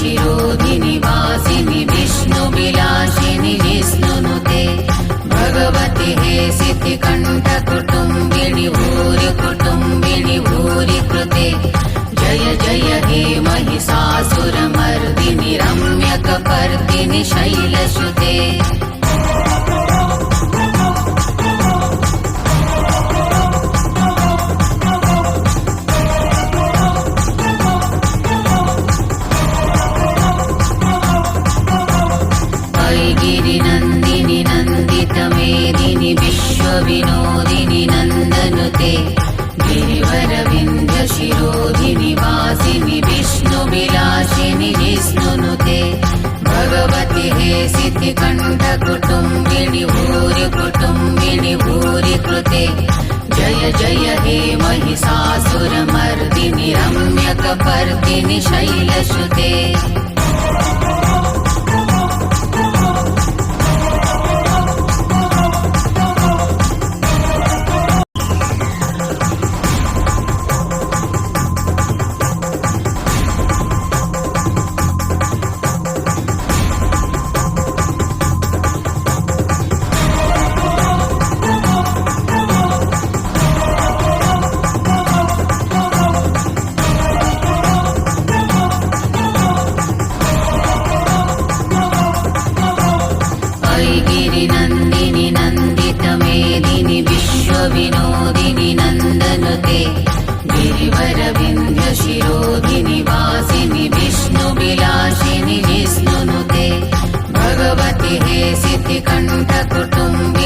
शिरोधिनि वासिनि विष्णुविलासिनि जिष्णुनुते भगवति हे सिद्धिकण्ठकुटुम्बिनि भूरि कुटुम्बिनि भूरि कृते जय जय हे महिषासुरमर्दिनि रम्यकपर्दिनि शैलसुते गिरिनन्दिनि नन्दितमेदिनि विश्वविनोदिनि नन्दनुते गिरिवरविन्ध्यशिरोधिनि वासिनि विष्णुविलासिनि जिष्णुनुते भगवति हे सिद्धिकण्ठकुटुम्बिनि भूरि कुटुम्बिनि भूरि कृते जय जय हे महिषासुरमर्दिनि रम्यकपर्दिनि शैलसुते गिरिनन्दिनि नन्दितमेदिनि विश्वविनोदिनि नन्दनुते गिरिवरविन्ध्यशिरोधिनि वासिनि विष्णुविलासिनि जिष्णुनुते भगवति हे सिद्धिकण्ठकुटुम्बिनि